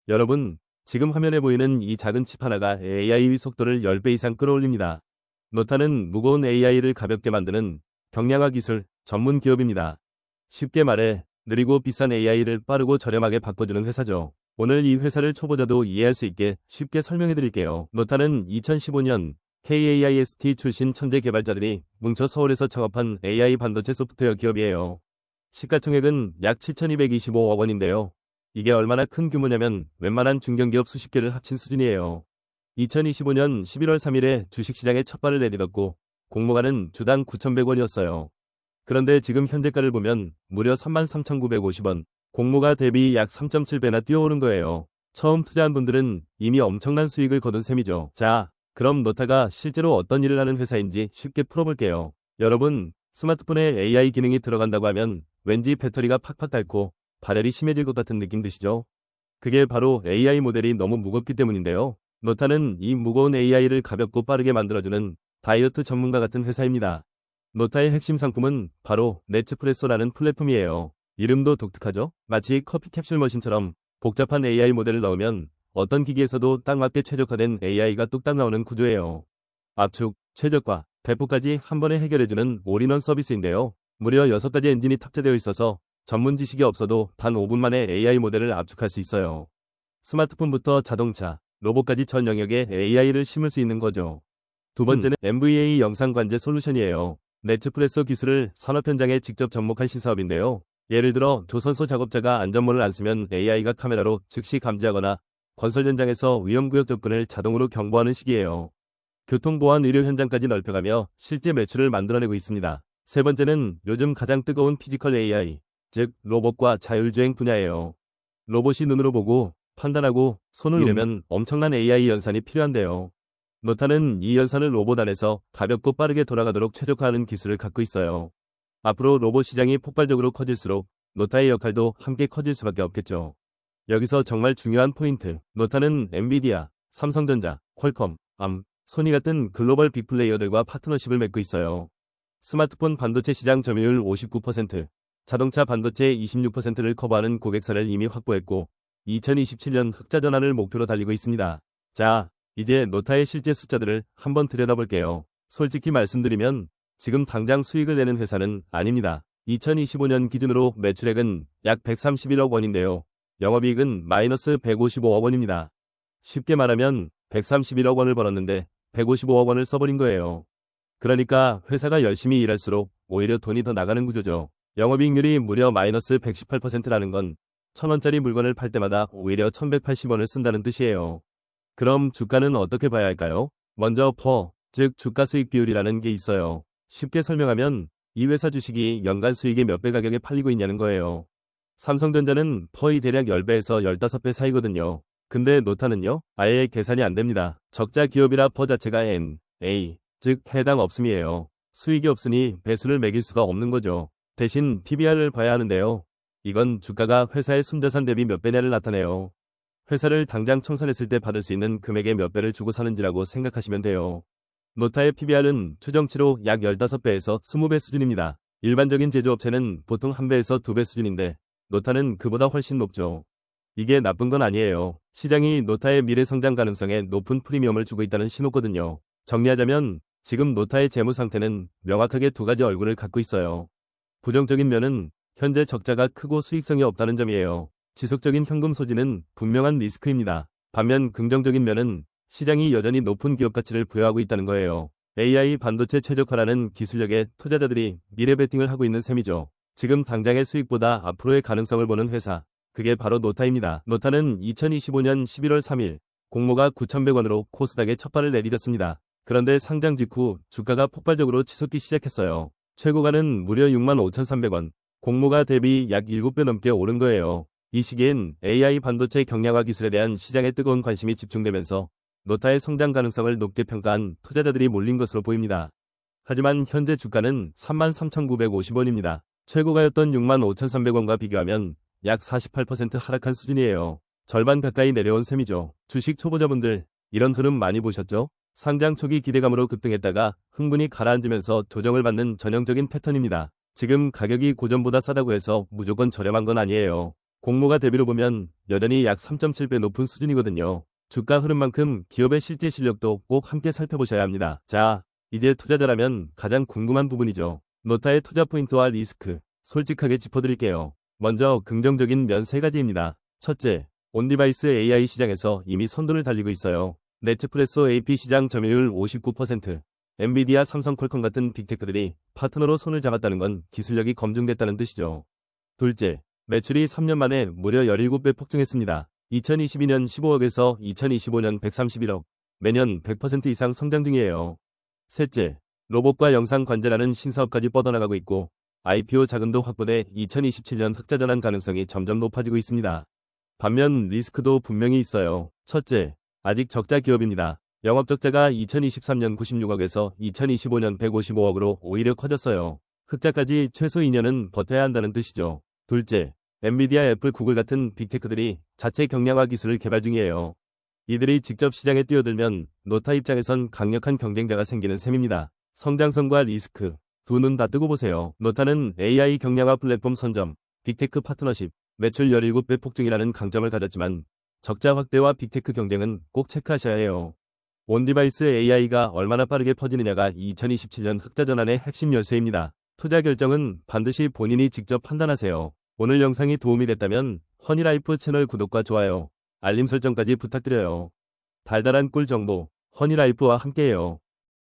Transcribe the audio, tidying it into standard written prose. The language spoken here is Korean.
여러분, 지금 화면에 보이는 이 작은 칩 하나가 AI의 속도를 10배 이상 끌어올립니다. 노타는 무거운 AI를 가볍게 만드는 경량화 기술 전문 기업입니다. 쉽게 말해 느리고 비싼 AI를 빠르고 저렴하게 바꿔주는 회사죠. 오늘 이 회사를 초보자도 이해할 수 있게 쉽게 설명해 드릴게요. 노타는 2015년 KAIST 출신 천재 개발자들이 뭉쳐 서울에서 창업한 AI 반도체 소프트웨어 기업이에요. 시가총액은 약 7,225억 원인데요. 이게 얼마나 큰 규모냐면 웬만한 중견기업 수십 개를 합친 수준이에요. 2025년 11월 3일에 주식시장에 첫 발을 내딛었고 공모가는 주당 9,100원이었어요. 그런데 지금 현재가를 보면 무려 33,950원, 공모가 대비 약 3.7배나 뛰어오른 거예요. 처음 투자한 분들은 이미 엄청난 수익을 거둔 셈이죠. 자, 그럼 노타가 실제로 어떤 일을 하는 회사인지 쉽게 풀어볼게요. 여러분, 스마트폰에 AI 기능이 들어간다고 하면 왠지 배터리가 팍팍 닳고 발열이 심해질 것 같은 느낌 드시죠? 그게 바로 AI 모델이 너무 무겁기 때문인데요. 노타는 이 무거운 AI를 가볍고 빠르게 만들어주는 다이어트 전문가 같은 회사입니다. 노타의 핵심 상품은 바로 네츠프레소라는 플랫폼이에요. 이름도 독특하죠? 마치 커피 캡슐 머신처럼 복잡한 AI 모델을 넣으면 어떤 기기에서도 딱 맞게 최적화된 AI가 뚝딱 나오는 구조예요. 압축, 최적화, 배포까지 한 번에 해결해주는 올인원 서비스인데요. 무려 6가지 엔진이 탑재되어 있어서 전문 지식이 없어도 단 5분 만에 AI 모델을 압축할 수 있어요. 스마트폰부터 자동차, 로봇까지 전 영역에 AI를 심을 수 있는 거죠. 두 번째는 MVA 영상 관제 솔루션이에요. 네츠프레소 기술을 산업 현장에 직접 접목한 신사업인데요. 예를 들어 조선소 작업자가 안전모를 안 쓰면 AI가 카메라로 즉시 감지하거나 건설 현장에서 위험구역 접근을 자동으로 경보하는 식이에요. 교통보안 의료 현장까지 넓혀가며 실제 매출을 만들어내고 있습니다. 세 번째는 요즘 가장 뜨거운 피지컬 AI, 즉 로봇과 자율주행 분야예요. 로봇이 눈으로 보고 판단하고 손을 이르면 엄청난 AI 연산이 필요한데요. 노타는 이 연산을 로봇 안에서 가볍고 빠르게 돌아가도록 최적화하는 기술을 갖고 있어요. 앞으로 로봇 시장이 폭발적으로 커질수록 노타의 역할도 함께 커질 수밖에 없겠죠. 여기서 정말 중요한 포인트, 노타는 엔비디아, 삼성전자, 퀄컴, 소니 같은 글로벌 빅플레이어들과 파트너십을 맺고 있어요. 스마트폰 반도체 시장 점유율 59%, 자동차 반도체 26%를 커버하는 고객사를 이미 확보했고 2027년 흑자 전환을 목표로 달리고 있습니다. 자, 이제 노타의 실제 숫자들을 한번 들여다볼게요. 솔직히 말씀드리면 지금 당장 수익을 내는 회사는 아닙니다. 2025년 기준으로 매출액은 약 131억 원인데요. 영업이익은 마이너스 155억 원입니다. 쉽게 말하면 131억 원을 벌었는데 155억 원을 써버린 거예요. 그러니까 회사가 열심히 일할수록 오히려 돈이 더 나가는 구조죠. 영업이익률이 무려 마이너스 118%라는 건 1,000원짜리 물건을 팔 때마다 오히려 1,180원을 쓴다는 뜻이에요. 그럼 주가는 어떻게 봐야 할까요? 먼저 퍼, 즉 주가 수익 비율이라는 게 있어요. 쉽게 설명하면 이 회사 주식이 연간 수익의 몇 배 가격에 팔리고 있냐는 거예요. 삼성전자는 퍼의 대략 10배에서 15배 사이거든요. 근데 노타는요? 아예 계산이 안 됩니다. 적자 기업이라 퍼 자체가 N, A, 즉 해당 없음이에요. 수익이 없으니 배수를 매길 수가 없는 거죠. 대신 PBR을 봐야 하는데요. 이건 주가가 회사의 순자산 대비 몇 배냐를 나타내요. 회사를 당장 청산했을 때 받을 수 있는 금액의 몇 배를 주고 사는지라고 생각하시면 돼요. 노타의 PBR은 추정치로 약 15배에서 20배 수준입니다. 일반적인 제조업체는 보통 1배에서 2배 수준인데 노타는 그보다 훨씬 높죠. 이게 나쁜 건 아니에요. 시장이 노타의 미래 성장 가능성에 높은 프리미엄을 주고 있다는 신호거든요. 정리하자면 지금 노타의 재무 상태는 명확하게 두 가지 얼굴을 갖고 있어요. 부정적인 면은 현재 적자가 크고 수익성이 없다는 점이에요. 지속적인 현금 소진은 분명한 리스크입니다. 반면 긍정적인 면은 시장이 여전히 높은 기업 가치를 부여하고 있다는 거예요. AI 반도체 최적화라는 기술력에 투자자들이 미래 베팅을 하고 있는 셈이죠. 지금 당장의 수익보다 앞으로의 가능성을 보는 회사, 그게 바로 노타입니다. 노타는 2025년 11월 3일 공모가 9,100원으로 코스닥에 첫 발을 내딛었습니다. 그런데 상장 직후 주가가 폭발적으로 치솟기 시작했어요. 최고가는 무려 65,300원, 공모가 대비 약 7배 넘게 오른 거예요. 이 시기엔 AI 반도체 경량화 기술에 대한 시장의 뜨거운 관심이 집중되면서 노타의 성장 가능성을 높게 평가한 투자자들이 몰린 것으로 보입니다. 하지만 현재 주가는 33,950원입니다. 최고가였던 65,300원과 비교하면 약 48% 하락한 수준이에요. 절반 가까이 내려온 셈이죠. 주식 초보자분들, 이런 흐름 많이 보셨죠? 상장 초기 기대감으로 급등했다가 흥분이 가라앉으면서 조정을 받는 전형적인 패턴입니다. 지금 가격이 고전보다 싸다고 해서 무조건 저렴한 건 아니에요. 공모가 대비로 보면 여전히 약 3.7배 높은 수준이거든요. 주가 흐름만큼 기업의 실제 실력도 꼭 함께 살펴보셔야 합니다. 자, 이제 투자자라면 가장 궁금한 부분이죠. 노타의 투자 포인트와 리스크, 솔직하게 짚어드릴게요. 먼저 긍정적인 면 3가지입니다. 첫째, 온디바이스 AI 시장에서 이미 선두를 달리고 있어요. 넷플릭스 AP 시장 점유율 59%, 엔비디아, 삼성, 퀄컴 같은 빅테크들이 파트너로 손을 잡았다는 건 기술력이 검증됐다는 뜻이죠. 둘째, 매출이 3년 만에 무려 17배 폭증했습니다. 2022년 15억에서 2025년 131억, 매년 100% 이상 성장 중이에요. 셋째, 로봇과 영상 관제라는 신사업까지 뻗어나가고 있고 IPO 자금도 확보돼 2027년 흑자 전환 가능성이 점점 높아지고 있습니다. 반면 리스크도 분명히 있어요. 첫째, 아직 적자 기업입니다. 영업적자가 2023년 96억에서 2025년 155억으로 오히려 커졌어요. 흑자까지 최소 2년은 버텨야 한다는 뜻이죠. 둘째, 엔비디아, 애플, 구글 같은 빅테크들이 자체 경량화 기술을 개발 중이에요. 이들이 직접 시장에 뛰어들면 노타 입장에선 강력한 경쟁자가 생기는 셈입니다. 성장성과 리스크, 두 눈 다 뜨고 보세요. 노타는 AI 경량화 플랫폼 선점, 빅테크 파트너십, 매출 17배 폭증이라는 강점을 가졌지만 적자 확대와 빅테크 경쟁은 꼭 체크하셔야 해요. 온디바이스 AI가 얼마나 빠르게 퍼지느냐가 2027년 흑자 전환의 핵심 열쇠입니다. 투자 결정은 반드시 본인이 직접 판단하세요. 오늘 영상이 도움이 됐다면 허니라이프 채널 구독과 좋아요, 알림 설정까지 부탁드려요. 달달한 꿀 정보, 허니라이프와 함께해요.